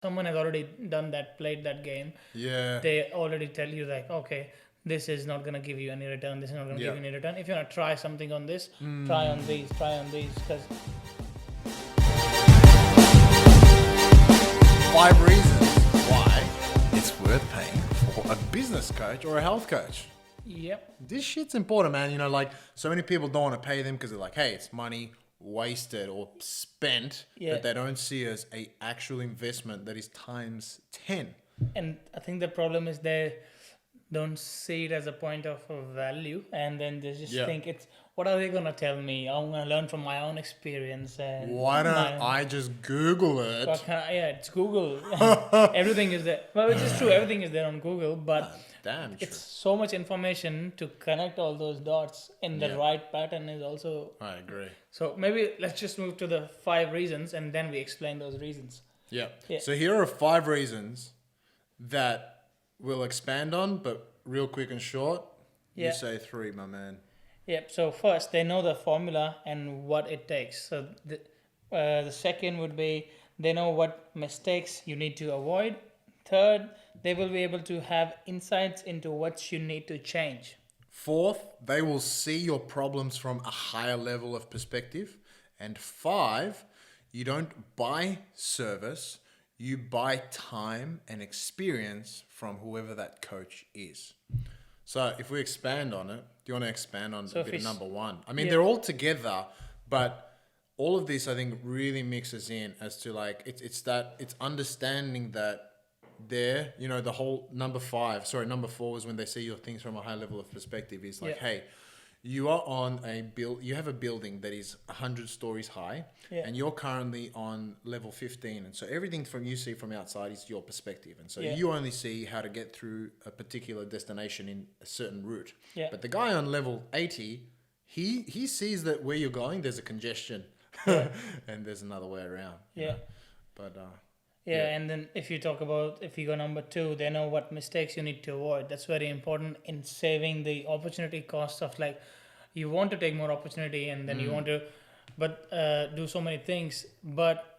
someone has already done that, played that game. Yeah. They already tell you like, okay, this is not gonna give you any return. This is not gonna give Yeah. you any return. If you wanna try something on this, try on these, because 5 reasons why it's worth paying for a business coach or a health coach. yep, This shit's important, man. Like so many people don't want to pay them because they're like, hey, it's money wasted or spent Yeah. that they don't see as a actual investment that is times 10. and I think the problem is they don't see it as a point of value, and then they just Yeah. think it's what are they gonna tell me? I'm gonna learn from my own experience. And Why don't I just Google it? yeah, it's Google. Everything is there. Well, which is true. Everything is there on Google, but Damn true. it's so much information to connect all those dots in the Yeah. right pattern is also. I agree. So maybe let's just move to the 5 reasons, and then we explain those reasons. Yeah. Yeah. So here are 5 reasons that we'll expand on, but real quick and short. Yeah. You say 3, my man. Yep. So first, they know the formula and what it takes. So the second would be they know what mistakes you need to avoid. Third, they will be able to have insights into what you need to change. 4th, they will see your problems from a higher level of perspective. And 5, you don't buy service, you buy time and experience from whoever that coach is. So if we expand on it, do you want to expand on So a if bit of we number 1? I mean, yeah. they're all together, but all of this I think really mixes in as to like it's understanding that the whole number 4 was when they see your things from a high level of perspective is like, Yeah. hey, you are on you have a building that is 100 stories high, Yeah. and you're currently on level 15, and so everything from you see from outside is your perspective, and so Yeah. you only see how to get through a particular destination in a certain route. Yeah. But the guy on level 80, he sees that where you're going there's a congestion, and there's another way around. you Yeah. know. But Yeah, and then if you go number 2, they know what mistakes you need to avoid. That's very important in saving the opportunity cost of like, you want to take more opportunity and then you want to, but do so many things.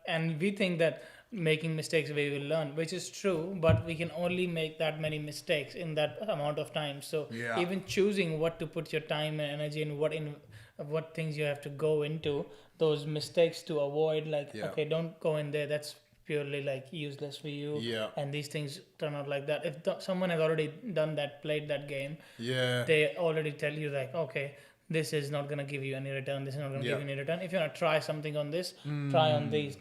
And we think that making mistakes we will learn, which is true, but we can only make that many mistakes in that amount of time. So Yeah. even choosing what to put your time and energy in, what things you have to go into, those mistakes to avoid, like, Yeah. okay, don't go in there. That's purely like useless for you. Yeah. And these things turn out like that. If someone has already done that, played that game, yeah, they already tell you like, okay, this is not gonna give you any return. This is not gonna Yeah. give you any return. If you wanna try something on this, try on these.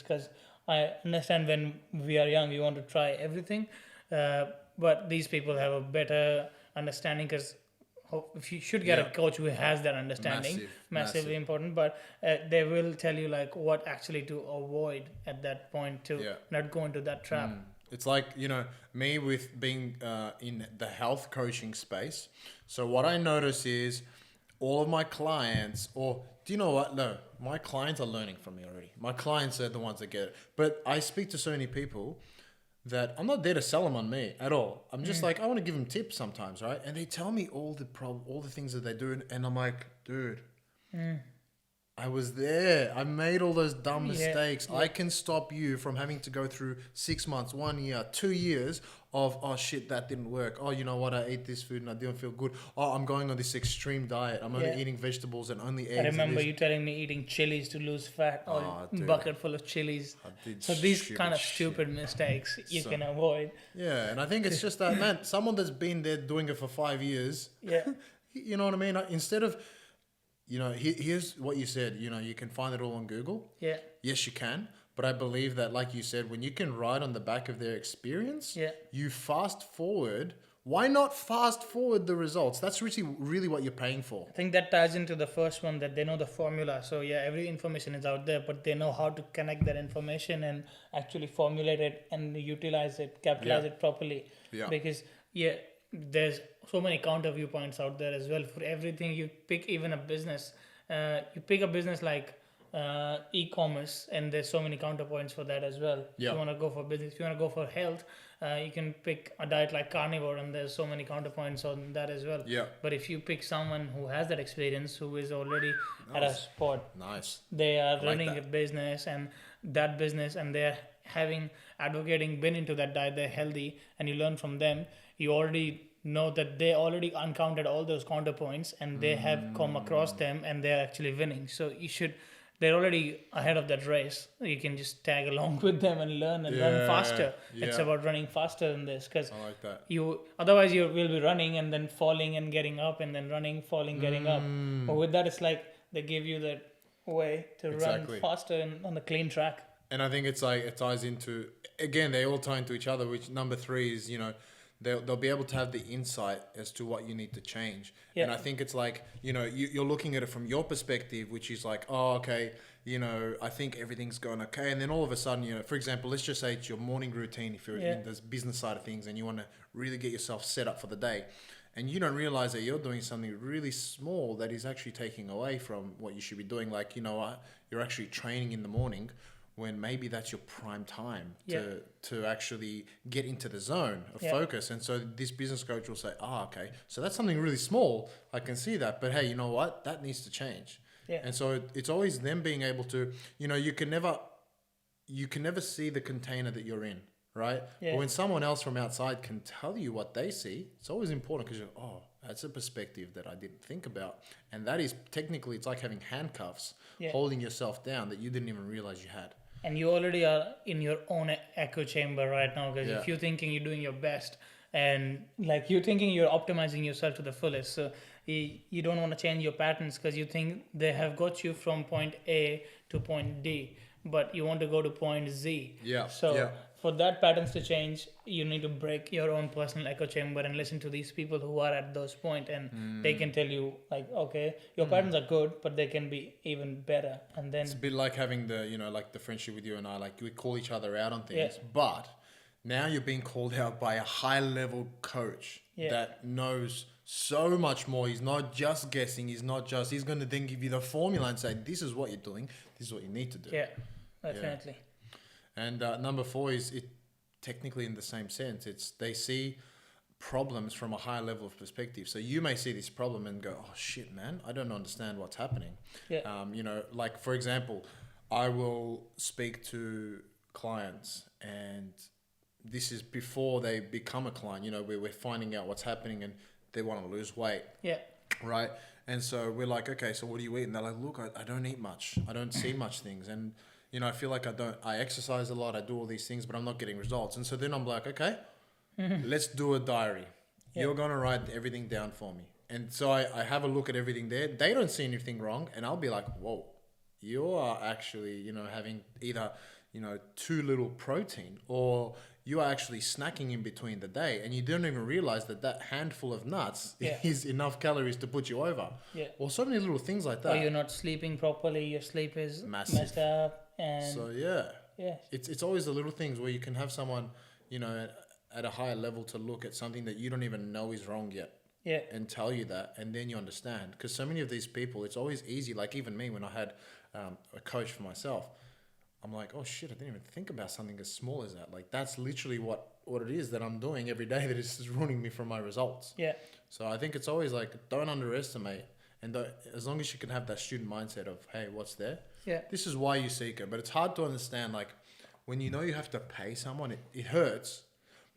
Because I understand when we are young, we want to try everything, but these people have a better understanding because. If you should get Yeah. a coach who has that understanding, massively Massive. important, but they will tell you like what actually to avoid at that point to Yeah. not go into that trap. It's like, me with being in the health coaching space. So what I notice is all of my clients, or do you know what? No, my clients are learning from me already. My clients are the ones that get it. But I speak to so many people that I'm not there to sell them on me at all. I'm just like, I want to give them tips sometimes, right? And they tell me all the things that they do, and I'm like, dude, I was there. I made all those dumb Yeah, mistakes. yeah. I can stop you from having to go through 6 months, 1 year, 2 years of, oh shit, that didn't work. Oh, you know what? I ate this food and I didn't feel good. Oh, I'm going on this extreme diet. I'm only Yeah. eating vegetables and only eggs. I and remember this. you telling me eating chilies to lose fat, or dude. bucket full of chilies. I did So these stupid kind of shit. stupid mistakes you So- can avoid. Yeah, and I think it's just that, man, someone that's been there doing it for 5 years, Yeah, you know what I mean? Instead of, here's what you said, you can find it all on Google. yeah, Yes, you can. But I believe that, like you said, when you can ride on the back of their experience, Yeah. you fast forward. Why not fast forward the results? That's really what you're paying for. I think that ties into the first one, that they know the formula. So yeah, every information is out there, but they know how to connect that information and actually formulate it and utilize it, capitalize Yeah. it properly. Yeah. Because there's so many counter viewpoints out there as well for everything. You pick even a business, you pick a business like e-commerce, and there's so many counterpoints for that as well. If Yeah. you want to go for business, if you want to go for health, you can pick a diet like carnivore, and there's so many counterpoints on that as well. Yeah. But if you pick someone who has that experience, who is already at a Nice. spot, Nice. they are like running that. a business, and that business, and they're having advocating been into that diet, they're healthy, and you learn from them, you already know that they already encountered all those counterpoints and they have come across them and they're actually winning. So they're already ahead of that race. You can just tag along with them and learn and run faster. It's Yeah. about running faster in this, because I like that. otherwise you will be running and then falling and getting up and then running, falling, getting up. But with that, it's like they give you that way to Exactly. run faster and on a clean track. And I think it's like it ties into, again, they all tie into each other, which number three is, they'll be able to have the insight as to what you need to change. Yeah. And I think it's like, you're looking at it from your perspective, which is like, oh, okay, I think everything's going okay. And then all of a sudden, for example, let's just say it's your morning routine if you're in this business side of things and you want to really get yourself set up for the day. And you don't realize that you're doing something really small that is actually taking away from what you should be doing. Like, you're actually training in the morning when maybe that's your prime time to actually get into the zone of focus. And so this business coach will say, okay, so that's something really small. I can see that. But hey, you know what? That needs to change. Yeah. And so it's always them being able to, you can never see the container that you're in, right? Yeah. But when someone else from outside can tell you what they see, it's always important because that's a perspective that I didn't think about. And that is technically, it's like having handcuffs holding yourself down that you didn't even realize you had. And you already are in your own echo chamber right now, because Yeah. if you're thinking you're doing your best and like you're thinking you're optimizing yourself to the fullest, so you don't want to change your patterns because you think they have got you from point A to point D, but you want to go to point Z. Yeah. So Yeah. for that patterns to change, you need to break your own personal echo chamber and listen to these people who are at those points, and they can tell you like, okay, your patterns are good, but they can be even better. And then It's a bit like having like the friendship with you and I, like we call each other out on things, but now you're being called out by a high level coach that knows so much more. He's not just guessing. He's going to then give you the formula and say, this is what you're doing. This is what you need to do. yeah, definitely. And number four is it technically in the same sense. It's they see problems from a higher level of perspective. So you may see this problem and go, oh shit, man, I don't understand what's happening. Yeah. Like for example, I will speak to clients and this is before they become a client, where we're finding out what's happening and they want to lose weight. Yeah. Right. And so we're like, okay, so what do you eat? And they're like, look, I don't eat much. I don't see much things. And, I feel like I exercise a lot. I do all these things, but I'm not getting results. And so then I'm like, okay, let's do a diary. Yeah. You're going to write everything down for me. And so I have a look at everything there. They don't see anything wrong. And I'll be like, whoa, you are actually, having either, too little protein or you are actually snacking in between the day and you don't even realize that handful of nuts is enough calories to put you over. Yeah. Or so many little things like Or that. you're not sleeping properly, your sleep is Massive. messed up, and So yeah, yeah, it's always the little things where you can have someone, at a higher level to look at something that you don't even know is wrong yet. yeah, And tell you that, and then you understand. Because so many of these people, it's always easy. Like even me, when I had a coach for myself, I'm like, oh shit, I didn't even think about something as small as that. Like that's literally what it is that I'm doing every day that is ruining me from my results. yeah, So I think it's always like, don't underestimate. And as long as you can have that student mindset of, hey, what's there? yeah, This is why you seek it. But it's hard to understand, like when you have to pay someone, it hurts.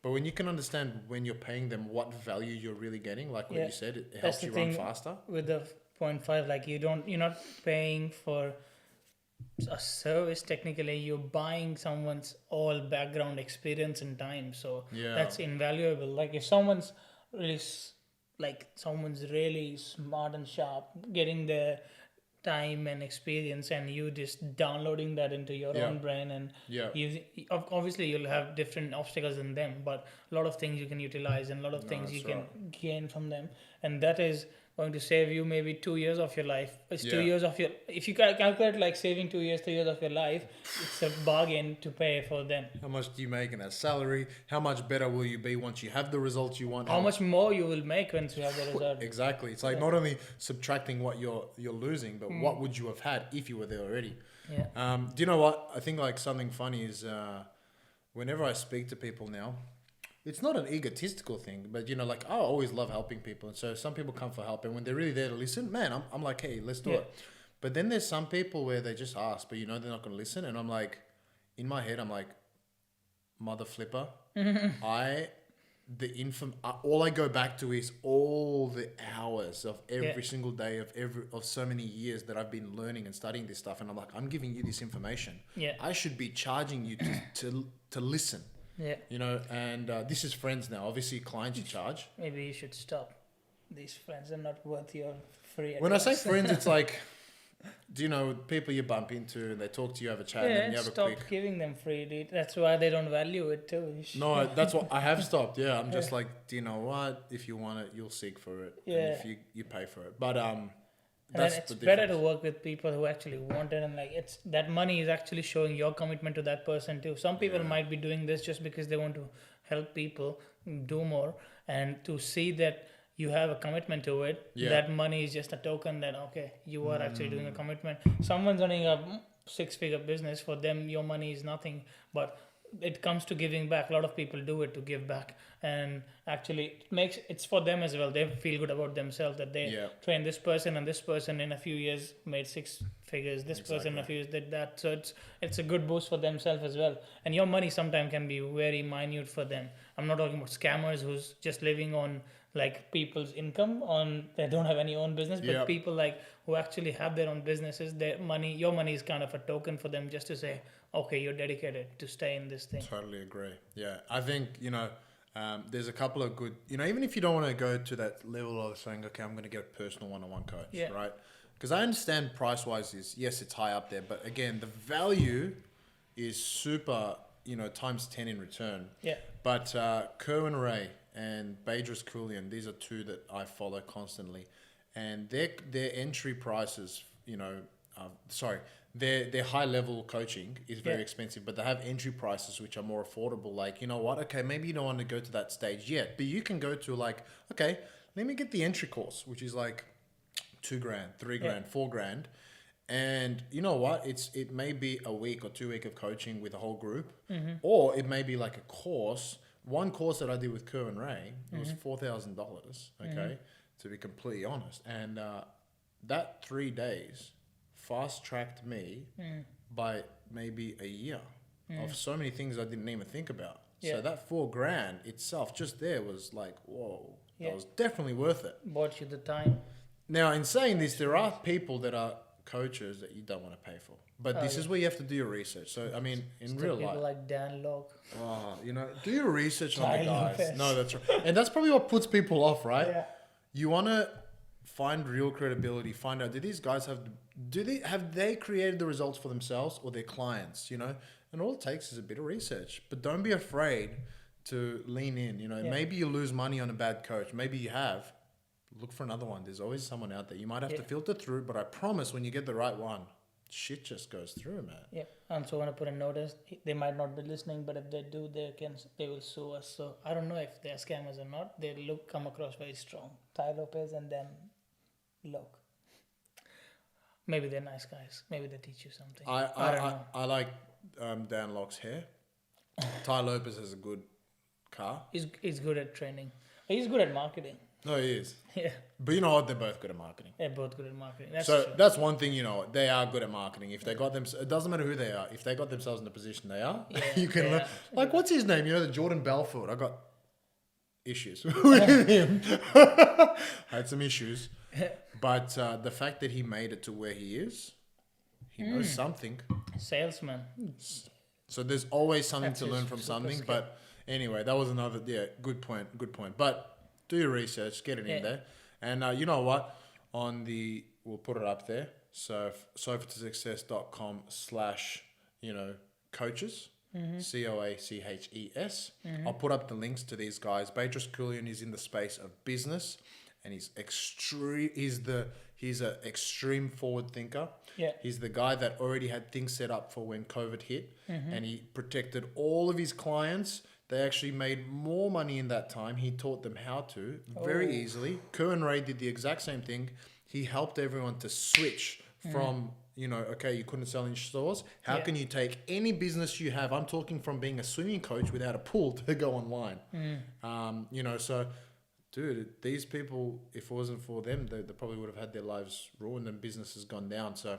But when you can understand when you're paying them what value you're really getting, like what Yeah. you said, it That's helps the you run thing faster. with the 0.5. Like you're not paying for a service. Technically, you're buying someone's all background experience and time. So Yeah. that's invaluable. Like if someone's really smart and sharp, getting the time and experience, and you just downloading that into your Yeah. own brain, and Yeah. obviously you'll have different obstacles in them, but a lot of things you can utilize and a lot of No, things you that's can gain from them, and that is going to save you maybe 2 years of your life. It's Yeah. 2 years of your, if you calculate like saving 2 years, 3 years of your life, it's a bargain to pay for them. How much do you make in that salary? How much better will you be once you have the results you want? How much more you will make once you have the result. Exactly. It's like not only subtracting what you're losing, but what would you have had if you were there already? Yeah. Do you know what? I think like something funny is whenever I speak to people now, it's not an egotistical thing, but like I always love helping people. And so some people come for help, and when they're really there to listen, man, I'm like, hey, let's do Yeah. it. But then there's some people where they just ask, but they're not going to listen. And I'm like, in my head, I'm like, mother flipper. All I go back to is all the hours of every single day of so many years that I've been learning and studying this stuff, and I'm like, I'm giving you this information. Yeah. I should be charging you to listen. Yeah. You know, and this is friends now. Obviously, clients you charge. Maybe you should stop. These friends are not worth your free advice. When I say friends, it's like, do you know people you bump into and they talk to you, have a chat, and then you have stop a quick. giving them free, dude. That's why they don't value it too. No, that's what I have stopped. Yeah, I'm just like, do you know what? If you want it, you'll seek for it. Yeah. And if you pay for it, but And that's then it's the better difference. to work with people who actually want it, and like it's that money is actually showing your commitment to that person too. Some people might be doing this just because they want to help people do more, and to see that you have a commitment to it, that money is just a token that okay, you are actually doing a commitment. Someone's running a 6-figure business, for them your money is nothing, but it comes to giving back. A lot of people do it to give back, and actually it's for them as well. They feel good about themselves that they trained this person, and this person in a few years made 6 figures. This person in a few years did that. So it's a good boost for themselves as well. And your money sometimes can be very minute for them. I'm not talking about scammers who's just living on like people's income on they don't have any own business, but people like who actually have their own businesses, your money is kind of a token for them, just to say, okay, you're dedicated to stay in this thing. Totally agree. Yeah, I think there's a couple of good, even if you don't want to go to that level of saying, okay, I'm going to get a personal one-on-one coach, right? Because I understand price-wise it's high up there, but again, the value is super, times 10 in return. Yeah. But Kerwin Ray and Badris Koulian, these are two that I follow constantly, and their entry prices, their high level coaching is very expensive, but they have entry prices which are more affordable. Like, you know what? Okay, maybe you don't want to go to that stage yet, but you can go to like, okay, let me get the entry course, which is like $2,000, $3,000, $4,000. And you know what? It may be a week or 2 week of coaching with a whole group, or it may be like a course. One course that I did with Kerwin Ray, it was $4,000. Okay, to be completely honest, and that 3 days fast tracked me by maybe a year of so many things I didn't even think about. So that $4,000 itself just there was like, whoa, that was definitely worth it. Bought you the time. Now, in saying this, there are people that are coaches that you don't want to pay for, but this is where you have to do your research. So I mean, in real life, people like Dan Locke. do your research on the guys. Lopez. No, that's right, and that's probably what puts people off, right? Yeah. You want to find real credibility. Find out, do these guys have they created the results for themselves or their clients? And all it takes is a bit of research. But don't be afraid to lean in. Maybe you lose money on a bad coach. Maybe you have. Look for another one. There's always someone out there. You might have to filter through, but I promise when you get the right one, shit just goes through, man. Yeah, and so I want to put a notice. They might not be listening, but if they do, they will sue us. So I don't know if they're scammers or not. They come across very strong. Ty Lopez and then Locke. Maybe they're nice guys. Maybe they teach you something. I don't know. I like Dan Locke's hair. Ty Lopez has a good car. He's good at training. He's good at marketing. No, he is. Yeah. But you know what? They're both good at marketing. They're both good at marketing. That's one thing, they are good at marketing. If they got them, it doesn't matter who they are. If they got themselves in the position they are, you can learn. Like, what's his name? The Jordan Belfort. I got issues with him. I had some issues. But the fact that he made it to where he is, he knows something. Salesman. So there's always something That's to learn his from super something. skill. But anyway, that was another, good point. But do your research, get it in there. And you know what? We'll put it up there. So sofaToSuccess.com / coaches, COACHES. I'll put up the links to these guys. Badris Koulian is in the space of business, and he's an extreme forward thinker. Yeah. He's the guy that already had things set up for when COVID hit, and he protected all of his clients. They actually made more money in that time. He taught them how to very easily. Kerwin Ray did the exact same thing. He helped everyone to switch from, okay, you couldn't sell in stores. How can you take any business you have? I'm talking from being a swimming coach without a pool to go online. So, dude, these people, if it wasn't for them, they probably would have had their lives ruined and businesses gone down. So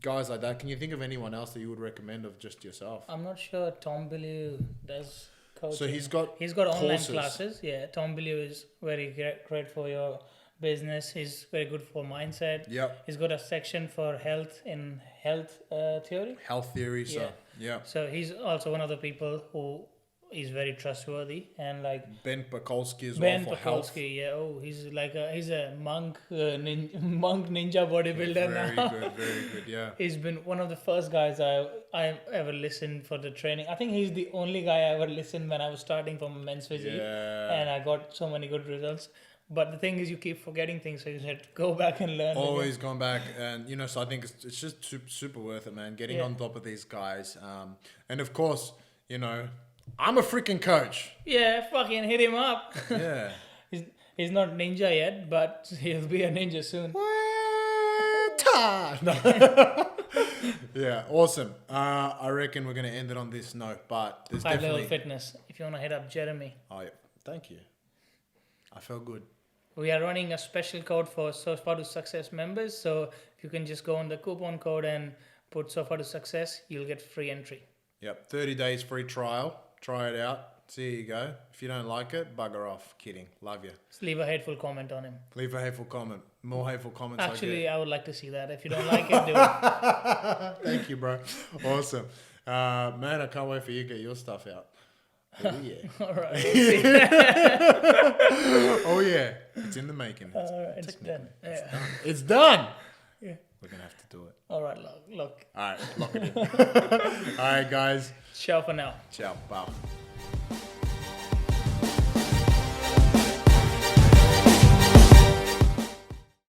guys like that. Can you think of anyone else that you would recommend of just yourself? I'm not sure Tom Billy does coaching. So he's got online courses. classes. Yeah, Tom Billy is very great for your business. He's very good for mindset. Yep. He's got a section for health in health theory. Health theory. So yeah. So he's also one of the people who is very trustworthy, and like Ben Pakulski as Ben well for health. Pakulski, yeah. Oh, he's like he's a monk ninja bodybuilder Very now. good, very good. Yeah. He's been one of the first guys I ever listened for the training. I think he's the only guy I ever listened when I was starting from men's physique, Yeah. and I got so many good results. But the thing is, you keep forgetting things, so you have to go back and learn. Always gone back, and so I think it's just super worth it, man. Getting on top of these guys, and of course, I'm a freaking coach. Yeah, fucking hit him up. Yeah. He's not ninja yet, but he'll be a ninja soon. Yeah, awesome. I reckon we're gonna end it on this note, but there's 5 definitely Level Fitness. If you wanna hit up Jeremy. Oh yeah, thank you. I felt good. We are running a special code for Sofa to Success members. So if you can just go on the coupon code and put Sofa to Success, you'll get free entry. Yep, 30 days free trial. Try it out. See how you go. If you don't like it, bugger off. Kidding. Love you. Just leave a hateful comment on him. Leave a hateful comment. More hateful comments. Actually, I would like to see that. If you don't like it, do it. Thank you, bro. Awesome. Man, I can't wait for you to get your stuff out. Oh, yeah. All right. Oh, yeah. It's in the making. All right, it's done. Yeah. It's done. Yeah. We're going to have to do it. All right, look. All right. Lock it in. All right, guys. Ciao for now. Ciao. Bye.